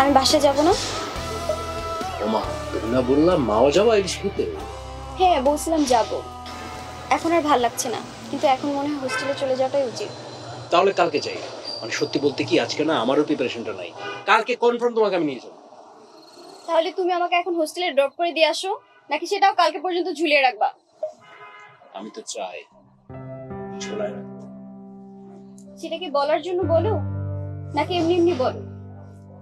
আমি বাসায় যাব না। ওমা, তুমি না বললাম মাও যাবো ইলিশ খেতে? হ্যাঁ বলছিলাম যাব, এখন আর ভাল লাগছে না, কিন্তু এখন মনে হয় হোস্টেলে চলে যাওয়াটাই উচিত। তাহলে কালকে যাই। মানে সত্যি বলতে কি আজকে না আমারও প্রিপারেশনটা নাই, কালকে কনফার্ম তোমাকে আমি নিয়ে যাবো। তাহলে তুমি আমাকে এখন হোস্টেলে ড্রপ করে দিয়ে আসো, নাকি সেটাও কালকে পর্যন্ত ঝুলিয়ে রাখবা? আমি তো চাই ছোলায় রাখবো। সেটা কি বলার জন্য বলো, নাকি এমনি এমনি বলো?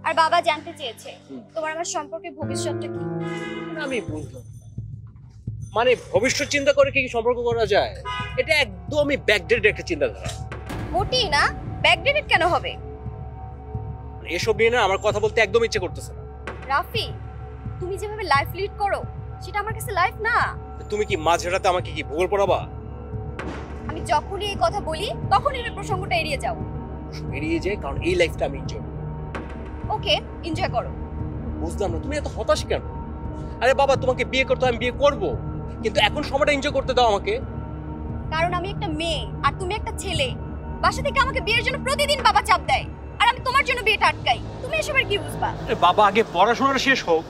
আর বাবা জানতে চেয়েছে তোমার আমার সম্পর্কে ভবিষ্যৎটা কি। আমি বুঝলাম, মানে ভবিষ্যৎ চিন্তা করে কি সম্পর্ক করা যায়? এটা একদমই ব্যাকডেটেড একটা চিন্তাধারা। মোটেই না, ব্যাকডেটেড কেন হবে? এসব নিয়ে না আমার কথা বলতে একদম ইচ্ছে করতেছে না। রাফি, তুমি যেভাবে লাইফ লিড করো সেটা আমার কাছে লাইফ না। তুমি কি মাঝরাতে আমাকে কি ভূগোল পড়াবা? আমি যখনই এই কথা বলি তখনই এই প্রসঙ্গটা এড়িয়ে যাও। বেরিয়ে যায়, কারণ এই লাইফটা আমি এনজয় করি। ওকে, এনজয় করো। বুঝলাম না তুমি এত হতাশ কেন? আরে বাবা, তোমাকে বিয়ে করতে আমি বিয়ে করব, কিন্তু এখন সময়টা এনজয় করতে দাও আমাকে। কারণ আমি একটা মেয়ে আর তুমি একটা ছেলে। বাসা থেকে আমাকে বিয়ের জন্য প্রতিদিন বাবা চাপ দেয়, আর আমি তোমার জন্য বিয়েটা আটকাই। তুমি এসবের কি বুঝবা? আরে বাবা, আগে পড়াশোনাটা শেষ হোক।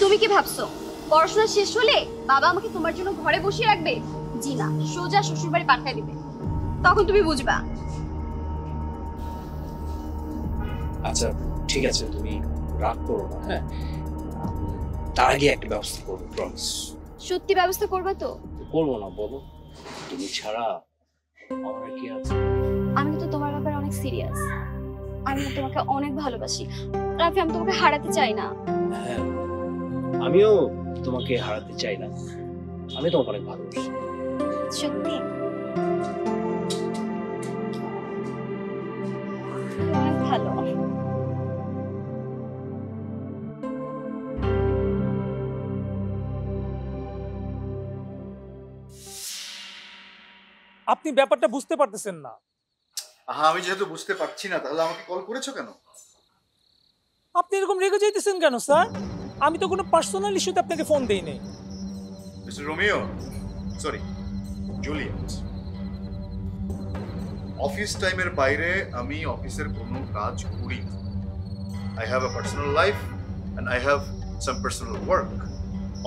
তুমি কি ভাবছো পড়াশোনা শেষ হলে বাবা আমাকে তোমার জন্য ঘরে বসিয়ে রাখবে? জি না, সোজা শ্বশুর বাড়ি পাঠিয়ে দিবে, তখন তুমি বুঝবা। আচ্ছা ঠিক আছে, তুমি রাগ করো না। হ্যাঁ, তার আগে একটা ব্যবস্থা করবো, প্রমিস। সত্যি ব্যবস্থা করবে তো? করবো না বলো? তুমি ছাড়া আমার আর কি আছে? আমি তো তোমার ব্যাপারে অনেক সিরিয়াস। আমি না তোমাকে অনেক ভালোবাসি রাফি, আমি তোমাকে হারাতে চাই না। হ্যাঁ, আমিও তোমাকে হারাতে চাই না, আমি তোমাকে অনেক ভালোবাসি। সত্যি অনেক ভালো। আপনি ব্যাপারটা বুঝতে পারতেছেন না। আমি যেহেতু বুঝতে পারছি না, তাহলে আমাকে কল করেছো কেন? আপনি এরকম রেগে যাইতেছেন কেন স্যার? আমি তো কোনো পার্সোনাল ইস্যুতে আপনাকে ফোন দেই নাই। Mister Romeo, sorry, Juliet. Office টাইমের বাইরে আমি অফিসের কোনো কাজ করি না। I have a personal life and I have some personal work.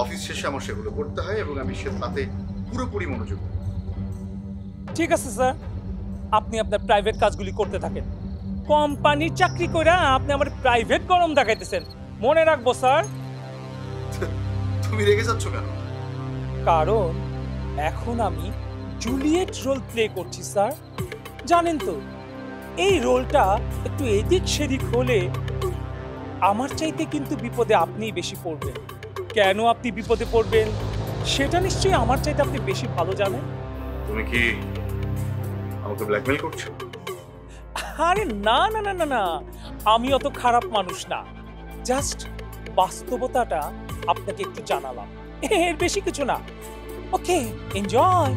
Office শেষে আমার সেগুলো করতে হয় এবং আমি তাতে পুরোপুরি মনোযোগ দিই। ঠিক আছে স্যার, আপনি আপনার প্রাইভেট কাজগুলি করতে থাকেন। কোম্পানির চাকরি করে আপনি আমার প্রাইভেট গরম দেখাইতেছেন, মনে রাখবো স্যার। তুমি রেগে যাচ্ছ কেন? কারণ এখন আমি জুলিয়েট রোল প্লে করছি স্যার। জানেন তো, এই রোলটা একটু এদিক সেদিক হলে আমার চাইতে কিন্তু বিপদে আপনিই বেশি পড়বেন। কেন আপনি বিপদে পড়বেন সেটা নিশ্চয়ই আমার চাইতে আপনি বেশি ভালো জানেন। তুমি কি আমাকে ব্ল্যাকমেল করছো? আরে না না না না না, আমি অত খারাপ মানুষ না। জাস্ট বাস্তবতাটা আপনাকে একটু জানালাম, এর বেশি কিছু না। Okay, enjoy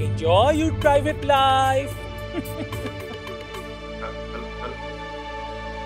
enjoy your private life.